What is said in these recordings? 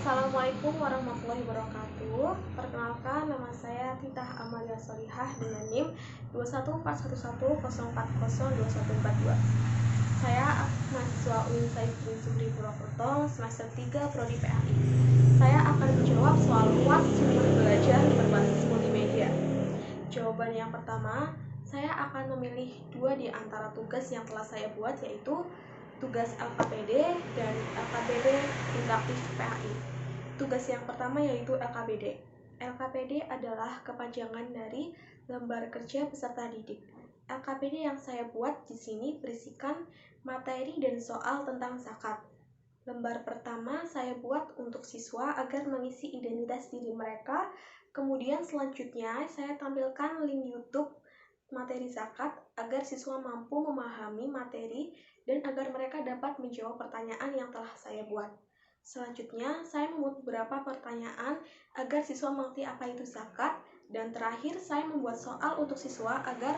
Assalamualaikum warahmatullahi wabarakatuh. Perkenalkan, nama saya Titah Amalia Solihah dengan NIM 2141104021442. Saya mahasiswa UIN Saifuddin Subri Purwokerto, semester 3 Prodi PAI. Saya akan menjawab soal luas sumber belajar berbasis multimedia. Jawaban yang pertama, saya akan memilih dua di antara tugas yang telah saya buat, yaitu tugas LKPD dan LKPD interaktif PAI. Tugas yang pertama yaitu LKPD. LKPD adalah kepanjangan dari lembar kerja peserta didik. LKPD yang saya buat di sini berisikan materi dan soal tentang zakat. Lembar pertama saya buat untuk siswa agar mengisi identitas diri mereka. Kemudian selanjutnya saya tampilkan link YouTube materi zakat agar siswa mampu memahami materi dan agar mereka dapat menjawab pertanyaan yang telah saya buat. Selanjutnya, saya membuat beberapa pertanyaan agar siswa mengerti apa itu zakat, dan terakhir saya membuat soal untuk siswa agar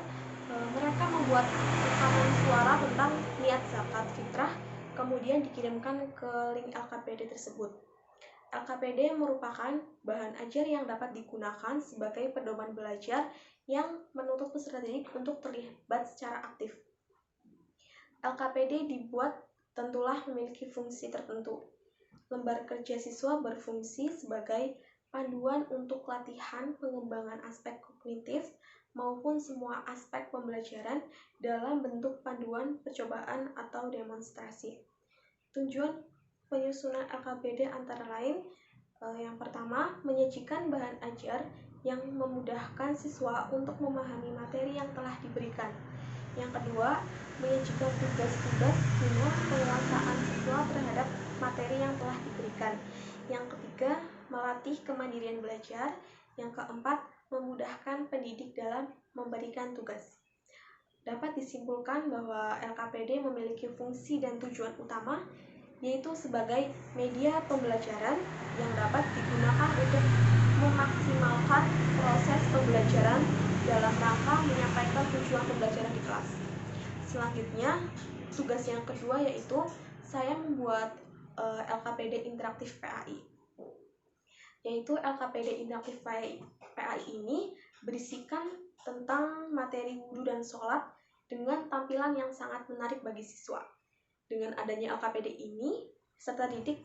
mereka membuat rekaman suara tentang niat zakat fitrah, kemudian dikirimkan ke link LKPD tersebut. LKPD merupakan bahan ajar yang dapat digunakan sebagai pedoman belajar yang menuntut peserta didik untuk terlibat secara aktif. LKPD dibuat tentulah memiliki fungsi tertentu. Lembar kerja siswa berfungsi sebagai panduan untuk latihan pengembangan aspek kognitif maupun semua aspek pembelajaran dalam bentuk panduan, percobaan, atau demonstrasi. Tujuan penyusunan LKPD antara lain, yang pertama, menyajikan bahan ajar yang memudahkan siswa untuk memahami materi yang telah diberikan. Yang kedua, menyajikan tugas-tugas guna penguasaan siswa terhadap materi yang telah diberikan. Yang ketiga, melatih kemandirian belajar. Yang keempat, memudahkan pendidik dalam memberikan tugas. Dapat disimpulkan bahwa LKPD memiliki fungsi dan tujuan utama, yaitu sebagai media pembelajaran yang dapat digunakan untuk memaksimalkan proses pembelajaran dalam rangka menyampaikan tujuan pembelajaran di kelas. Selanjutnya, tugas yang kedua yaitu saya membuat LKPD interaktif PAI. Yaitu LKPD interaktif PAI ini berisikan tentang materi wudhu dan sholat dengan tampilan yang sangat menarik bagi siswa. Dengan adanya LKPD ini, peserta didik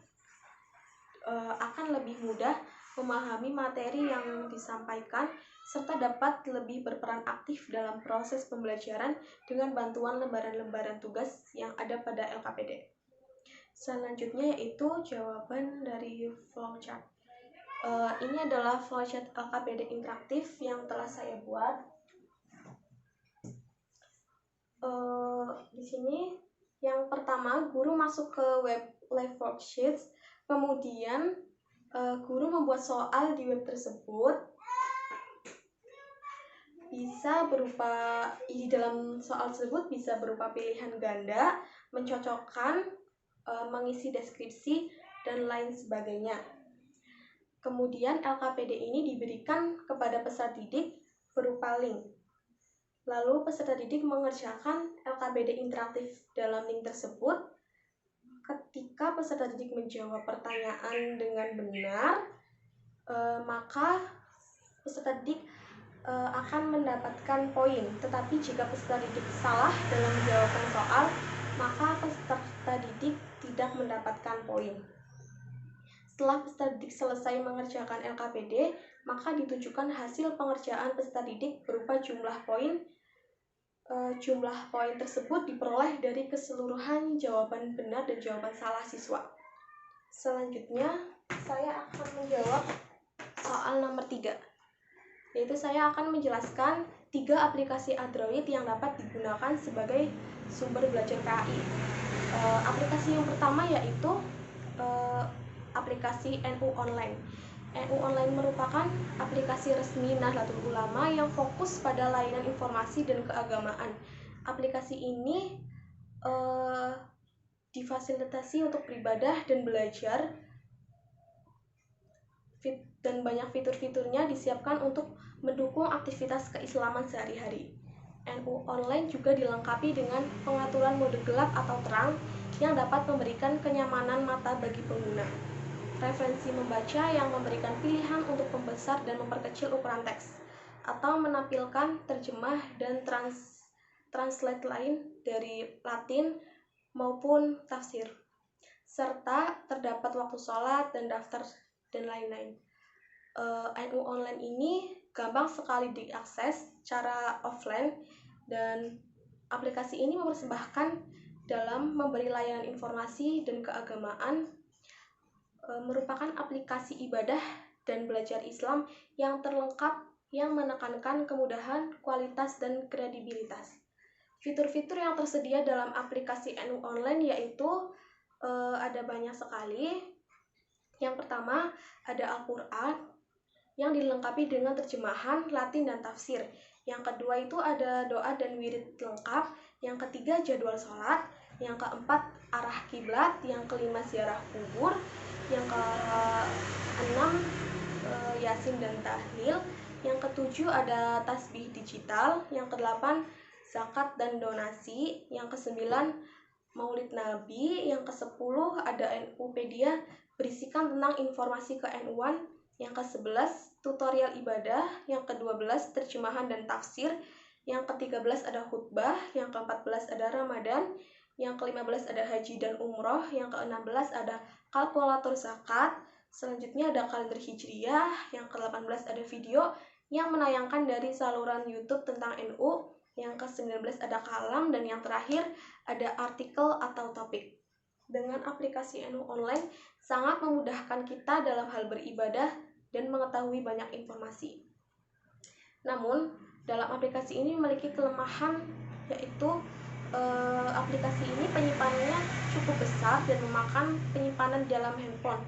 akan lebih mudah memahami materi yang disampaikan serta dapat lebih berperan aktif dalam proses pembelajaran dengan bantuan lembaran-lembaran tugas yang ada pada LKPD. Selanjutnya yaitu jawaban dari flowchart. Ini adalah flowchart LKPD interaktif yang telah saya buat. Di sini yang pertama, guru masuk ke web live worksheets, kemudian guru membuat soal di web tersebut. Bisa berupa, di dalam soal tersebut bisa berupa pilihan ganda, mencocokkan, mengisi deskripsi, dan lain sebagainya. Kemudian LKPD ini diberikan kepada peserta didik berupa link. Lalu peserta didik mengerjakan LKPD interaktif dalam link tersebut. Ketika peserta didik menjawab pertanyaan dengan benar, maka peserta didik akan mendapatkan poin. Tetapi jika peserta didik salah dalam menjawabkan soal, maka peserta didik tidak mendapatkan poin. Setelah peserta didik selesai mengerjakan LKPD, maka ditujukan hasil pengerjaan peserta didik berupa jumlah poin. Jumlah poin tersebut diperoleh dari keseluruhan jawaban benar dan jawaban salah siswa. Selanjutnya, saya akan menjawab soal nomor 3. Yaitu saya akan menjelaskan 3 aplikasi Android yang dapat digunakan sebagai sumber belajar PAI. Aplikasi yang pertama yaitu aplikasi NU Online. NU Online merupakan aplikasi resmi Nahdlatul Ulama yang fokus pada layanan informasi dan keagamaan. Aplikasi ini difasilitasi untuk beribadah dan belajar, dan banyak fitur-fiturnya disiapkan untuk mendukung aktivitas keislaman sehari-hari. NU Online juga dilengkapi dengan pengaturan mode gelap atau terang yang dapat memberikan kenyamanan mata bagi pengguna. referensi membaca yang memberikan pilihan untuk membesar dan memperkecil ukuran teks, atau menampilkan terjemah dan translate lain dari Latin maupun tafsir, serta terdapat waktu sholat dan daftar dan lain-lain. NU online ini gampang sekali diakses secara offline, dan aplikasi ini mempersembahkan dalam memberi layanan informasi dan keagamaan, merupakan aplikasi ibadah dan belajar Islam yang terlengkap yang menekankan kemudahan, kualitas, dan kredibilitas. Fitur-fitur yang tersedia dalam aplikasi NU online yaitu ada banyak sekali. Yang pertama, ada Al-Quran yang dilengkapi dengan terjemahan Latin dan tafsir. Yang kedua itu ada doa dan wirid lengkap. Yang ketiga, jadwal sholat. Yang keempat, arah kiblat. Yang kelima, ziarah kubur. Yang keenam, yasin dan tahlil. Yang ketujuh, ada tasbih digital. Yang kedelapan, zakat dan donasi. Yang kesembilan, maulid nabi. Yang kesepuluh, ada NUpedia berisikan tentang informasi ke-NU-an. Yang ke-11, tutorial ibadah. Yang ke-12, terjemahan dan tafsir. Yang ke-13, ada khutbah. Yang ke-14, ada Ramadan. Yang ke-15, ada haji dan umroh. Yang ke-16, ada kalkulator zakat. Selanjutnya ada kalender hijriyah. Yang ke-18, ada video yang menayangkan dari saluran YouTube tentang NU. Yang ke-19, ada kalam. Dan yang terakhir, ada artikel atau topik. Dengan aplikasi NU online, sangat memudahkan kita dalam hal beribadah dan mengetahui banyak informasi. Namun, dalam aplikasi ini memiliki kelemahan, yaitu aplikasi ini penyimpanannya cukup besar dan memakan penyimpanan dalam handphone.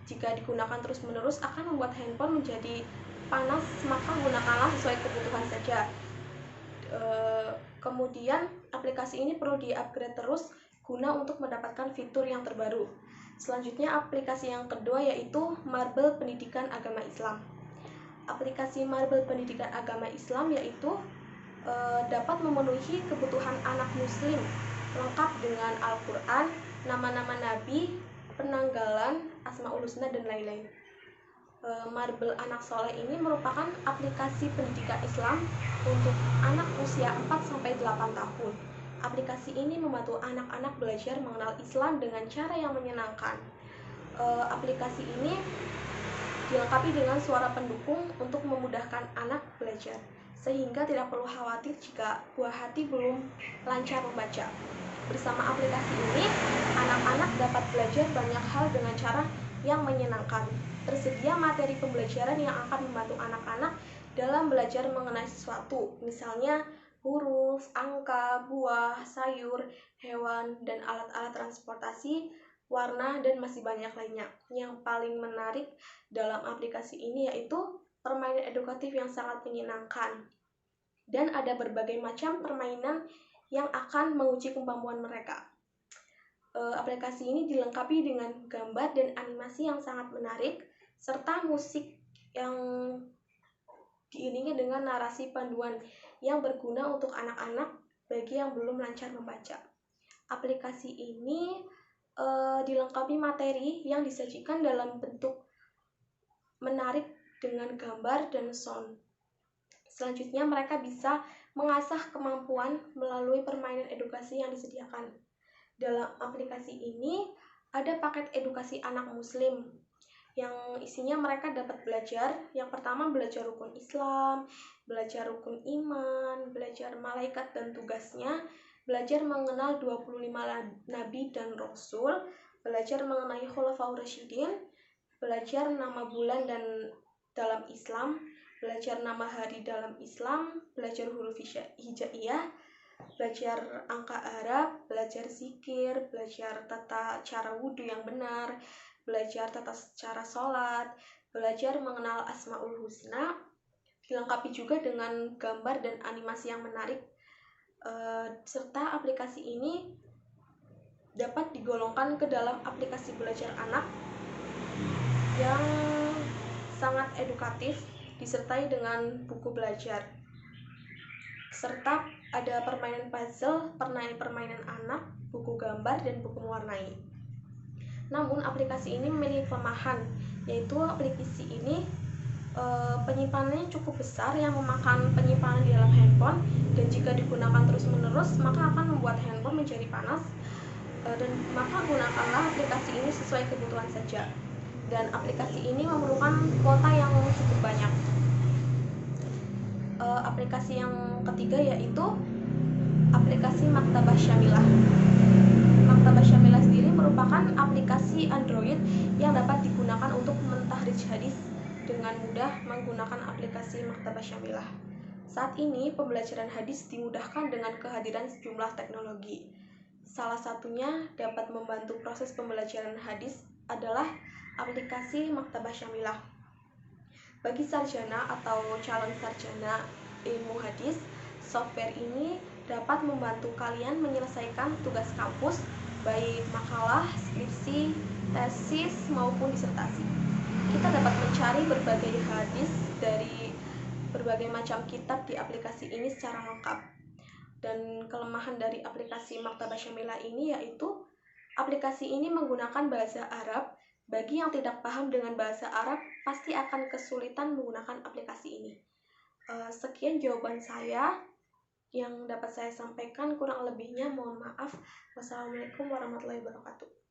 Jika digunakan terus-menerus akan membuat handphone menjadi panas, maka gunakanlah sesuai kebutuhan saja. Kemudian, aplikasi ini perlu di-upgrade terus guna untuk mendapatkan fitur yang terbaru. Selanjutnya, aplikasi yang kedua yaitu Marble Pendidikan Agama Islam. Aplikasi Marble Pendidikan Agama Islam yaitu dapat memenuhi kebutuhan anak muslim, lengkap dengan Al-Quran, nama-nama nabi, penanggalan, asmaul husna, dan lain-lain. Marble Anak Soleh ini merupakan aplikasi pendidikan Islam untuk anak usia 4-8 tahun. Aplikasi ini membantu anak-anak belajar mengenal Islam dengan cara yang menyenangkan. Aplikasi ini dilengkapi dengan suara pendukung untuk memudahkan anak belajar, sehingga tidak perlu khawatir jika buah hati belum lancar membaca. Bersama aplikasi ini, anak-anak dapat belajar banyak hal dengan cara yang menyenangkan. Tersedia materi pembelajaran yang akan membantu anak-anak dalam belajar mengenai sesuatu, misalnya huruf, angka, buah, sayur, hewan, dan alat-alat transportasi, warna, dan masih banyak lainnya. Yang paling menarik dalam aplikasi ini yaitu permainan edukatif yang sangat menyenangkan. Dan ada berbagai macam permainan yang akan menguji kemampuan mereka. Aplikasi ini dilengkapi dengan gambar dan animasi yang sangat menarik, serta musik yang diiringi dengan narasi panduan yang berguna untuk anak-anak bagi yang belum lancar membaca. Aplikasi ini dilengkapi materi yang disajikan dalam bentuk menarik dengan gambar dan sound. Selanjutnya, mereka bisa mengasah kemampuan melalui permainan edukasi yang disediakan. Dalam aplikasi ini ada paket edukasi anak muslim yang isinya mereka dapat belajar. Yang pertama, belajar rukun Islam, belajar rukun iman, belajar malaikat dan tugasnya, belajar mengenal 25 nabi dan rasul, belajar mengenai khulafaur rasyidin, belajar nama bulan dan dalam Islam, belajar nama hari dalam Islam, belajar huruf hijaiyah, belajar angka Arab, belajar zikir, belajar tata cara wudhu yang benar, belajar tata cara sholat, belajar mengenal asmaul husna, dilengkapi juga dengan gambar dan animasi yang menarik, serta aplikasi ini dapat digolongkan ke dalam aplikasi belajar anak yang sangat edukatif, disertai dengan buku belajar, serta ada permainan puzzle, permainan anak, buku gambar, dan buku mewarnai. Namun aplikasi ini memiliki kelemahan, yaitu aplikasi ini penyimpanannya cukup besar yang memakan penyimpanan di dalam handphone, dan jika digunakan terus-menerus maka akan membuat handphone menjadi panas, dan maka gunakanlah aplikasi ini sesuai kebutuhan saja. Dan aplikasi ini memerlukan kuota yang cukup banyak. Aplikasi yang ketiga yaitu aplikasi Maktabah Syamilah. Maktabah Syamilah sendiri merupakan aplikasi Android yang dapat digunakan untuk mentahridz hadis dengan mudah menggunakan aplikasi Maktabah Syamilah. Saat ini pembelajaran hadis dimudahkan dengan kehadiran sejumlah teknologi. Salah satunya dapat membantu proses pembelajaran hadis adalah aplikasi Maktabah Syamilah. Bagi sarjana atau calon sarjana ilmu hadis, software ini dapat membantu kalian menyelesaikan tugas kampus, baik makalah, skripsi, tesis, maupun disertasi. Kita dapat mencari berbagai hadis dari berbagai macam kitab di aplikasi ini secara lengkap. Dan kelemahan dari aplikasi Maktabah Syamilah ini yaitu aplikasi ini menggunakan bahasa Arab. Bagi yang tidak paham dengan bahasa Arab, pasti akan kesulitan menggunakan aplikasi ini. Sekian jawaban saya yang dapat saya sampaikan, kurang lebihnya mohon maaf. Wassalamualaikum warahmatullahi wabarakatuh.